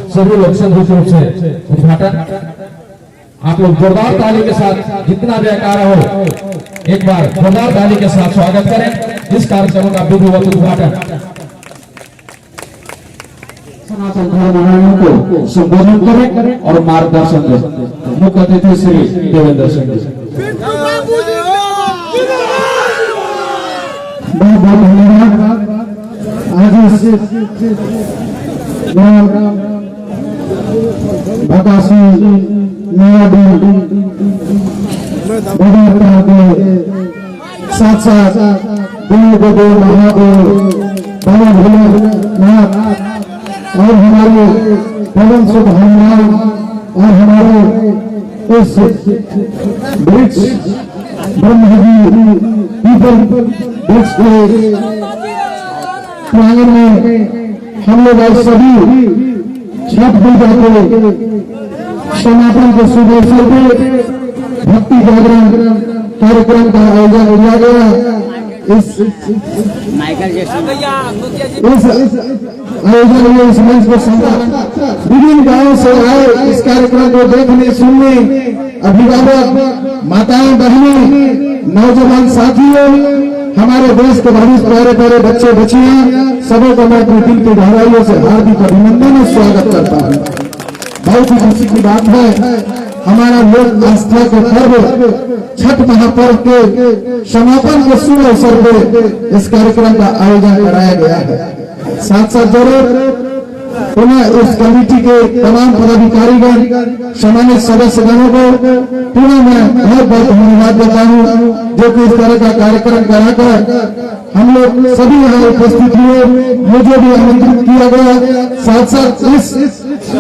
सभी लोग संतुष्ट रूप से उद्घाटन आप लोग जोरदार ताली के साथ जितना जयकारा हो एक बार जोरदार ताली के साथ स्वागत करें इस कार्यक्रम का विधिवत उद्घाटन। सनातन धर्म को संबोधन करें और मार्गदर्शन दें। मुख्य अतिथि श्री देवेंद्र सिंह जी। बहुत बहुत धन्यवाद। आज भकासी साथ साथ महादेव बाबा भोलेनाथ और हमारे पवन सुख हनुमान और हमारे इस वृक्ष ब्रह्मजी पीपल वृक्ष के प्रांगण में हम लोग आज सभी छठ पूजा के समापन के शुभ अवसर पे भक्ति जागरण कार्यक्रम का आयोजन किया गया। इस आयोजन में इस मंच को विभिन्न गांवों से आए इस कार्यक्रम को देखने सुनने अभिभावक माताएं बहनें नौजवान साथियों हमारे देश के भविष्य प्यारे प्यारे बच्चे बच्चियां सबों को मैं अपने दिल की गहराइयों से हार्दिक अभिनंदन और स्वागत करता हूँ। बहुत ही खुशी की बात है हमारा लोक आस्था के पर्व छठ महापर्व के समापन के शुभ अवसर पे इस कार्यक्रम का आयोजन कराया गया है। साथ साथ जरूर पुनः इस कमेटी के तमाम पदाधिकारीगण सम्मानित सदस्यगणों को पुनः मैं बहुत बहुत धन्यवाद देता हूँ जो कि इस तरह का कार्यक्रम कराकर हम लोग सभी यहाँ उपस्थित हुए। मुझे भी आमंत्रित किया गया। साथ साथ इस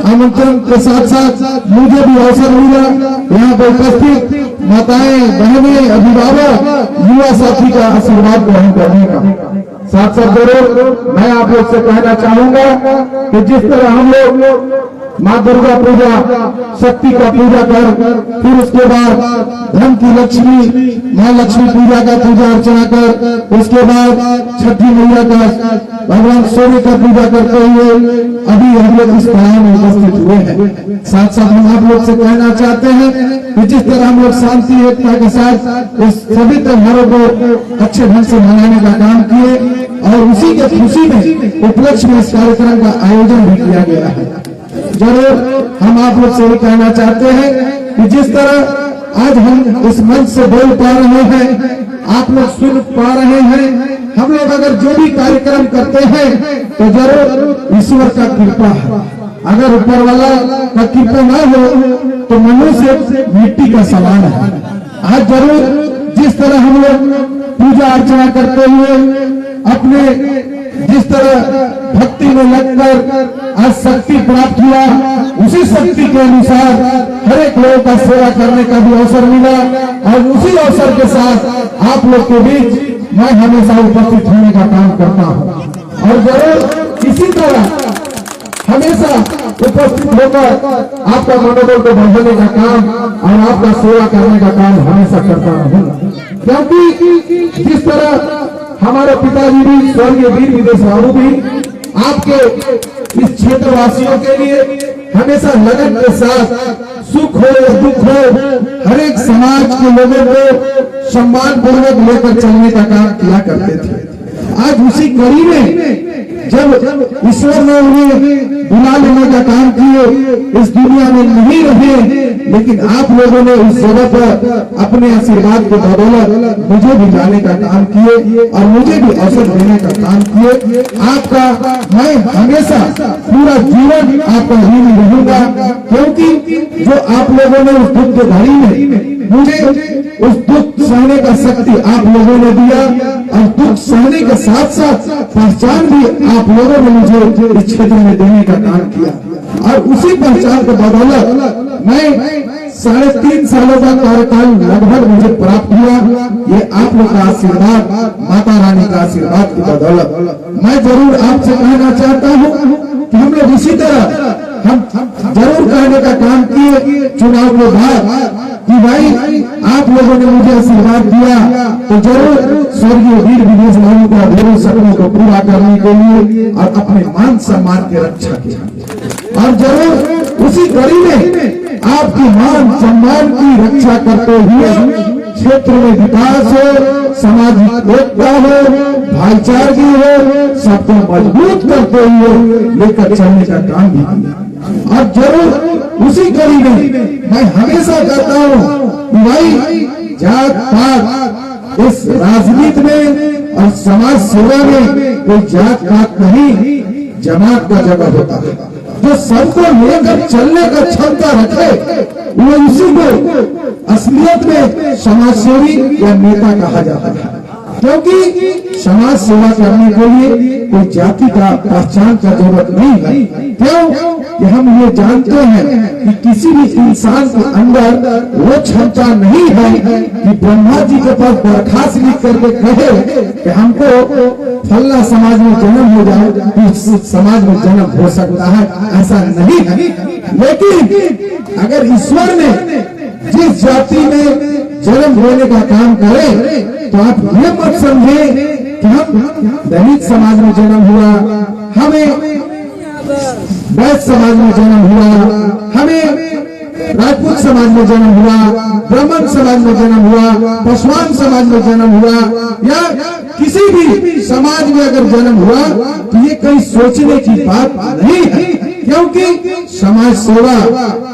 आमंत्रण के साथ साथ मुझे भी अवसर मिला यहाँ पर उपस्थित माताएं बहनें अभिभावक युवा साथी का आशीर्वाद ग्रहण करने का। साथ साथ जरूर मैं आप लोग से कहना चाहूंगा कि जिस तरह हम लोग माँ दुर्गा पूजा शक्ति का पूजा कर फिर उसके बाद धन की लक्ष्मी माँ लक्ष्मी पूजा का पूजा अर्चना कर उसके बाद छठी मैया का भगवान सूर्य का पूजा करते हुए अभी हम लोग इस पड़ाव में उपस्थित हुए हैं। साथ साथ हम आप लोग से कहना चाहते हैं कि जिस तरह हम लोग शांति एकता के साथ इस सभी त्योहारों को अच्छे ढंग से मनाने का काम किए और उसी के खुशी में उपलक्ष्य में इस कार्यक्रम का आयोजन भी किया गया है। जरूर हम आप लोग से कहना चाहते हैं कि जिस तरह आज हम इस मंच से बोल पा रहे हैं आप लोग सुन पा रहे हैं हम लोग अगर जो भी कार्यक्रम करते हैं तो जरूर ईश्वर का कृपा है। अगर ऊपर वाला का कृपा न हो तो मनुष्य मिट्टी का समान है। आज जरूर जिस तरह हम लोग पूजा अर्चना करते हुए अपने जिस तरह भक्ति में लगकर आज शक्ति प्राप्त हुआ उसी शक्ति के अनुसार हर एक लोगों का सेवा करने का भी अवसर मिला और उसी अवसर के साथ आप लोग के बीच मैं हमेशा उपस्थित होने का काम करता हूँ और जरूर इसी तरह हमेशा उपस्थित होकर आपका मनोबल को बढ़ाने का काम और आपका सेवा करने का काम हमेशा करता रहूंगा। क्योंकि जिस तरह हमारे पिताजी भी स्वर्गीय वीर विदेश बाबू भी आपके इस क्षेत्रवासियों के लिए हमेशा लगन के साथ सुख हो या दुख हो हर एक समाज के लोगों को सम्मान पूर्वक लेकर चलने का काम किया करते थे। आज उसी कड़ी में जब ईश्वर ने उन्हें बुला लेने का काम किए इस दुनिया में नहीं रहे लेकिन आप लोगों ने इस जगह पर अपने आशीर्वाद के बदौलत मुझे भी जाने का काम किए और मुझे भी अवसर देने का काम किए। आपका मैं हमेशा पूरा जीवन आपका ऋणी रहूंगा क्योंकि जो आप लोगों ने उस दुख के घड़ी में मुझे उस दुख सहने का शक्ति आप लोगों ने दिया और दुख सहने के साथ साथ पहचान भी आप लोगों ने मुझे इस क्षेत्र में देने का काम किया और उसी पहचान के बदौलत मैं 3.5 सालों का कार्यकाल लगभग मुझे प्राप्त हुआ। ये आप लोग का आशीर्वाद माता रानी का आशीर्वाद की बदौलत मैं जरूर आपसे कहना चाहता हूँ कि हम लोग इसी तरह हम जरूर कहने का काम किए चुनाव के बाद कि भाई आप लोगों ने मुझे आशीर्वाद दिया तो जरूर स्वर्गीय वीर विदेश बाबू का अधूरे सपनों को पूरा करने के लिए और अपने मान सम्मान की रक्षा की, और जरूर उसी कड़ी में आपकी मान सम्मान की रक्षा करते हुए क्षेत्र में विकास हो, सामाजिक एकता हो, भाईचारगी हो, सबको मजबूत करते हुए लेकर चलने का काम भी किया। और जरूर उसी कड़ी में मैं हमेशा कहता हूँ भाई जात पात इस राजनीति में और समाज सेवा में कोई जात पात नहीं, जमात का जगह होता है। जो सबको लेकर चलने का क्षमता रखे वो इसी को असलियत में समाज सेवी या नेता कहा जाता है, क्योंकि समाज सेवा करने के लिए कोई जाति का पहचान का जरूरत नहीं है। क्यों कि हम ये जानते हैं कि किसी भी इंसान के अंदर वो क्षमता नहीं है कि ब्रह्मा जी के पास दरखास्त लिख करके कहे कि हमको फल्ला समाज में जन्म हो जाए तो इस समाज में जन्म हो सकता है, ऐसा नहीं है। लेकिन अगर ईश्वर ने जिस जाति में जन्म होने का काम करे तो आप ये मत समझे कि हम दलित समाज में जन्म हुआ, हमें वैश्य समाज में जन्म हुआ, हमें राजपूत समाज में जन्म हुआ, ब्राह्मण समाज में जन्म हुआ, पासवान समाज में जन्म हुआ, या किसी भी समाज में अगर जन्म हुआ तो ये कहीं सोचने की बात नहीं है, क्योंकि समाज सेवा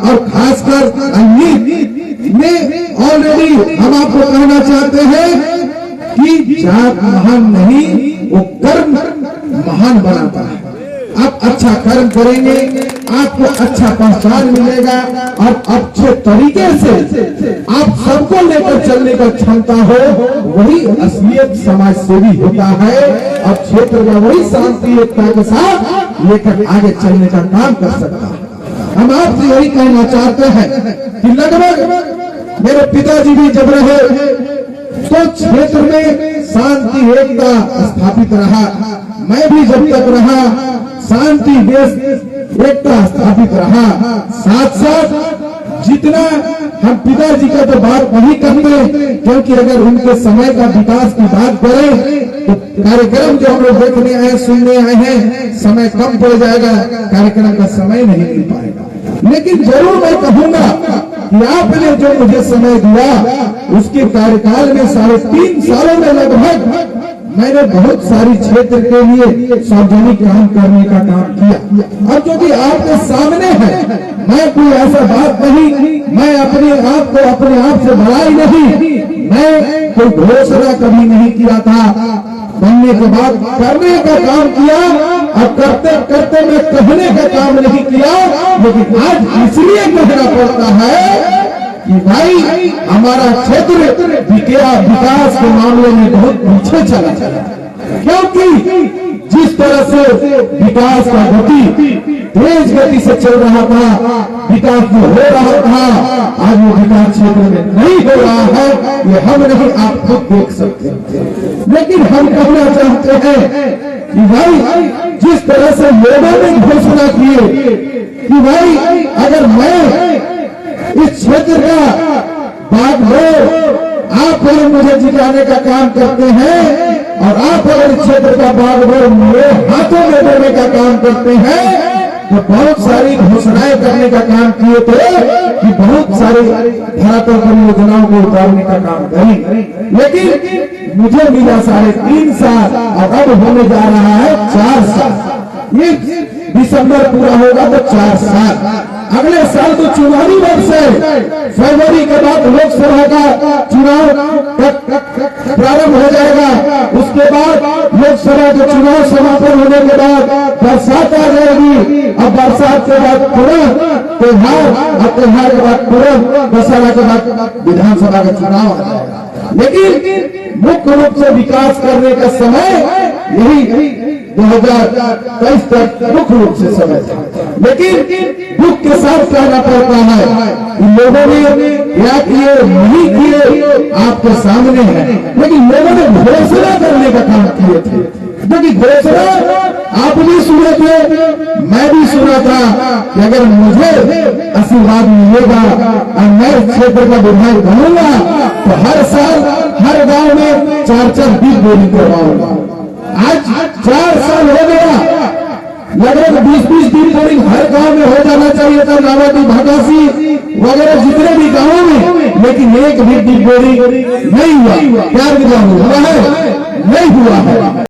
और खासकर अन्य में ऑलरेडी हम आपको कहना चाहते हैं कि जात महान नहीं, वो कर्म महान बनाता है। आप अच्छा कर्म करेंगे, आपको अच्छा पहचान मिलेगा और अच्छे तरीके से आप सबको लेकर चलने का क्षमता हो, वही असलियत समाज सेवी होता है और क्षेत्र में वही शांति एकता के साथ लेकर आगे चलने का काम कर सकता है। हम आपसे यही कहना चाहते हैं कि लगभग मेरे पिताजी भी जब रहे तो क्षेत्र में शांति एकता स्थापित रहा, मैं भी जब तक रहा शांति देश एकता स्थापित रहा। साथ साथ जितना हम पिताजी का तो बात नहीं करते, क्योंकि अगर उनके समय का विकास की बात करें तो कार्यक्रम जो हम लोग देखने आए सुनने आए हैं समय कम पड़ जाएगा, कार्यक्रम का समय नहीं मिल पाएगा। लेकिन जरूर मैं कहूंगा कि आपने जो मुझे समय दिया उसके कार्यकाल में 3.5 सालों में लगभग मैंने बहुत सारी क्षेत्र के लिए सार्वजनिक काम करने का काम किया। और जो कि आपके सामने है, मैं कोई ऐसा बात नहीं, मैं अपने आप को अपने आप से बढ़ाई नहीं, मैं कोई घोषणा कभी नहीं किया था, बनने के बाद करने का काम किया और करते करते मैं कहने का काम नहीं किया। लेकिन आज इसलिए कहना पड़ता है कि भाई हमारा क्षेत्र विकास के मामले में बहुत पीछे चला, क्योंकि जिस तरह से विकास का गति तेज गति से चल रहा था, विकास जो हो रहा था, आज वो विकास क्षेत्र में नहीं हो रहा है, ये हम नहीं आप खुद देख सकते। लेकिन हम कहना चाहते हैं कि भाई जिस तरह से लोगों ने घोषणा की कि भाई अगर मैं इस क्षेत्र का बाग हो, आप अगर मुझे जिताने का काम करते हैं और आप अगर इस क्षेत्र का बाग हो मेरे हाथों में देने का काम करते हैं तो बहुत सारी घोषणाएं करने का काम किए थे कि बहुत सारी धरातल परियोजनाओं को उतारने का काम करें। लेकिन मुझे मिला 3.5 साल और अब होने जा रहा है 4 साल। ये दिसंबर पूरा होगा तो 4 साल। अगले साल तो चुनावी वर्ष है, फरवरी के बाद लोकसभा का चुनाव प्रारंभ हो जाएगा। उसके बाद लोकसभा के चुनाव समापन होने के बाद बरसात आ जाएगी और बरसात के बाद तुरंत त्योहार और त्योहार के बाद तुरंत दशहरा के बाद विधानसभा का चुनाव आ जाएगा। लेकिन मुख्य रूप से विकास करने का समय यही 2023 तक मुख्य रूप से समय था। लेकिन दुख के साथ कहना पड़ता है कि लोगों ने क्या किए नहीं किए आपके सामने है, लेकिन लोगों ने घोषणा करने का काम किए थे, क्योंकि घोषणा आप भी सुने थे, मैं भी सुना था कि अगर मुझे आशीर्वाद मिलेगा और मैं इस क्षेत्र का विधायक बनूंगा तो हर साल हर गांव में 4-4 बीज बोरिंग करवाऊंगा। आज 4 साल हो गया, लगभग 20-20 बीज बोरिंग हर गांव में हो जाना चाहिए था, नावाटी, भागासी वगैरह जितने भी गांवों में, लेकिन एक भी बीज बोरिंग नहीं हुआ। क्या हुआ है? नहीं हुआ है।